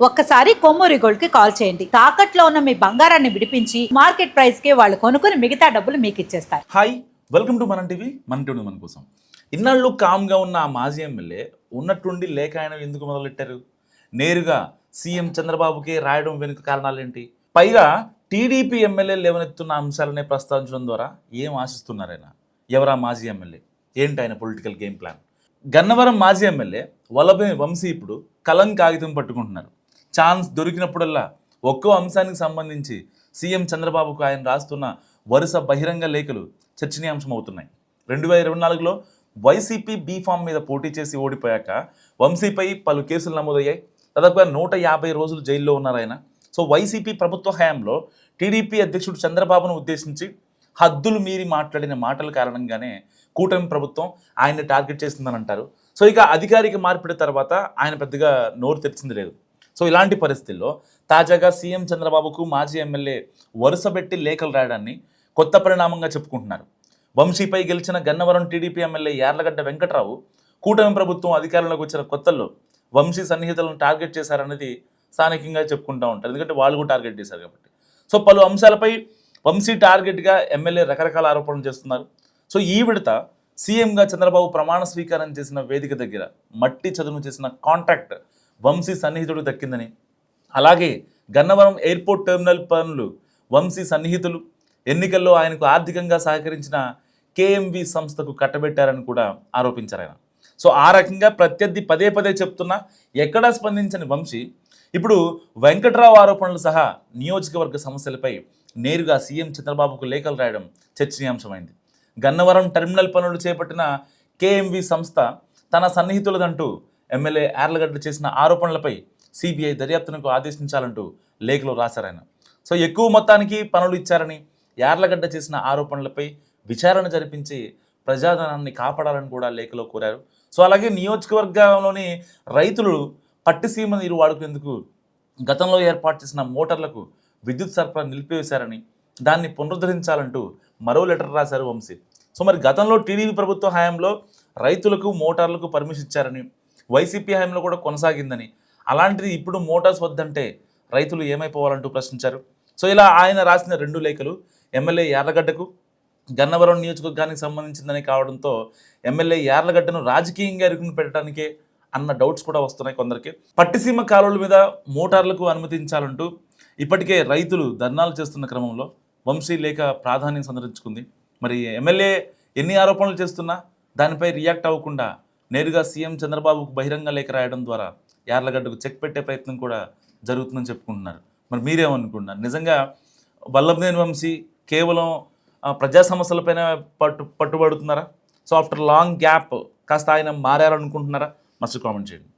ఒక్కసారి కొమ్మూరి గోల్డ్ కి కాల్ చేయండి. తాకట్లో ఉన్న మీ బంగారాన్ని విడిపించి మార్కెట్ ప్రైస్ కి వాళ్ళు కొనుక్కుని మిగతా డబ్బులు మీకు ఇచ్చేస్తారు. హాయ్, వెల్కమ్ టు మన టీవీ. మన టీవీ మన కోసం. ఇన్నాళ్ళు కామ్గా ఉన్న ఆ మాజీ ఎమ్మెల్యే ఉన్నట్టుండి లేఖ ఆయన ఎందుకు మొదలెట్టారు? నేరుగా సీఎం చంద్రబాబుకే రాయడం వెనుక కారణాలేంటి? పైగా టీడీపీ ఎమ్మెల్యే లేవనెత్తున్న అంశాలనే ప్రస్తావించడం ద్వారా ఏం ఆశిస్తున్నారు ఆయన? ఎవరా మాజీ ఎమ్మెల్యే? ఏంటి ఆయన పొలిటికల్ గేమ్ ప్లాన్? గన్నవరం మాజీ ఎమ్మెల్యే వల్లభనేని వంశీ ఇప్పుడు కలం కాగితం పట్టుకుంటున్నారు. ఛాన్స్ దొరికినప్పుడల్లా ఒక్కో అంశానికి సంబంధించి సీఎం చంద్రబాబుకు ఆయన రాస్తున్న వరుస బహిరంగ లేఖలు చర్చనీయాంశం అవుతున్నాయి. 2024లో వైసీపీ బీఫామ్ మీద పోటీ చేసి ఓడిపోయాక వంశీపై పలు కేసులు నమోదయ్యాయి. దాదాపుగా 150 రోజులు జైల్లో ఉన్నారు ఆయన. సో వైసీపీ ప్రభుత్వ హయాంలో టీడీపీ అధ్యక్షుడు చంద్రబాబును ఉద్దేశించి హద్దులు మీరి మాట్లాడిన మాటల కారణంగానే కూటమి ప్రభుత్వం ఆయన్ని టార్గెట్ చేసిందని అంటారు. సో ఇక అధికారిక మార్పిడి తర్వాత ఆయన పెద్దగా నోరు తెరిచింది లేదు. సో ఇలాంటి పరిస్థితుల్లో తాజాగా సీఎం చంద్రబాబుకు మాజీ ఎమ్మెల్యే వరుసబెట్టి లేఖలు రాయడాన్ని కొత్త పరిణామంగా చెప్పుకుంటున్నారు. వంశీపై గెలిచిన గన్నవరం టీడీపీ ఎమ్మెల్యే యార్లగడ్డ వెంకట్రావు కూటమి ప్రభుత్వం అధికారంలోకి వచ్చిన కొత్తల్లో వంశీ సన్నిహితులను టార్గెట్ చేశారనేది స్థానికంగా చెప్పుకుంటూ ఉంటారు. ఎందుకంటే వాళ్ళు కూడా టార్గెట్ చేశారు కాబట్టి. సో పలు అంశాలపై వంశీ టార్గెట్గా ఎమ్మెల్యే రకరకాల ఆరోపణలు చేస్తున్నారు. సో ఈ విడత సీఎంగా చంద్రబాబు ప్రమాణ స్వీకారం చేసిన వేదిక దగ్గర మట్టి చదును చేసిన కాంట్రాక్ట్ వంశీ సన్నిహితుడు దక్కిందని, అలాగే గన్నవరం ఎయిర్పోర్ట్ టెర్మినల్ పనులు వంశీ సన్నిహితులు, ఎన్నికల్లో ఆయనకు ఆర్థికంగా సహకరించిన కేఎంవి సంస్థకు కట్టబెట్టారని కూడా ఆరోపించారు ఆయన. సో ఆ రకంగా ప్రత్యర్థి పదే పదే చెప్తున్నా ఎక్కడా స్పందించని వంశీ ఇప్పుడు వెంకట్రావు ఆరోపణలు సహా నియోజకవర్గ సమస్యలపై నేరుగా సీఎం చంద్రబాబుకు లేఖలు రాయడం చర్చనీయాంశమైంది. గన్నవరం టెర్మినల్ పనులు చేపట్టిన కేఎంవి సంస్థ తన సన్నిహితులదంటూ ఎమ్మెల్యే యార్లగడ్డ చేసిన ఆరోపణలపై సిబిఐ దర్యాప్తునకు ఆదేశించాలంటూ లేఖలో రాశారాయన. సో ఎక్కువ మొత్తానికి పనులు ఇచ్చారని, యార్లగడ్డ చేసిన ఆరోపణలపై విచారణ జరిపించి ప్రజాధనాన్ని కాపాడాలని కూడా లేఖలో కోరారు. సో అలాగే నియోజకవర్గంలోని రైతులు పట్టిసీమ నీరు వాడుకునేందుకు గతంలో ఏర్పాటు చేసిన మోటార్లకు విద్యుత్ సరఫరా నిలిపివేశారని, దాన్ని పునరుద్ధరించాలంటూ మరో లెటర్ రాశారు వంశీ. సో మరి గతంలో టీడీపీ ప్రభుత్వ హయాంలో రైతులకు మోటార్లకు పర్మిషన్ ఇచ్చారని, వైసీపీ హయాంలో కూడా కొనసాగిందని, అలాంటిది ఇప్పుడు మోటార్స్ వద్దంటే రైతులు ఏమైపోవాలంటూ ప్రశ్నించారు. సో ఇలా ఆయన రాసిన 2 లేఖలు ఎమ్మెల్యే యార్లగడ్డకు, గన్నవరం నియోజకవర్గానికి సంబంధించిందని కావడంతో ఎమ్మెల్యే యార్లగడ్డను రాజకీయంగా ఇరుకుని పెట్టడానికే అన్న డౌట్స్ కూడా వస్తున్నాయి కొందరికి. పట్టిసీమ కాలువల మీద మోటార్లకు అనుమతించాలంటూ ఇప్పటికే రైతులు ధర్నాలు చేస్తున్న క్రమంలో వంశీ లేఖ ప్రాధాన్యం సంతరించుకుంది. మరి ఎమ్మెల్యే ఎన్ని ఆరోపణలు చేస్తున్నా దానిపై రియాక్ట్ అవ్వకుండా నేరుగా సీఎం చంద్రబాబుకు బహిరంగ లేఖ రాయడం ద్వారా యార్లగడ్డకు చెక్ పెట్టే ప్రయత్నం కూడా జరుగుతుందని చెప్పుకుంటున్నారు. మరి మీరేమనుకుంటున్నారు? నిజంగా వల్లభనేని వంశీ కేవలం ప్రజా సమస్యలపైన పట్టుబడుతున్నారా? సో ఆఫ్టర్ లాంగ్ గ్యాప్ కాస్త ఆయన మారారనుకుంటున్నారా? మస్తు కామెంట్ చేయండి.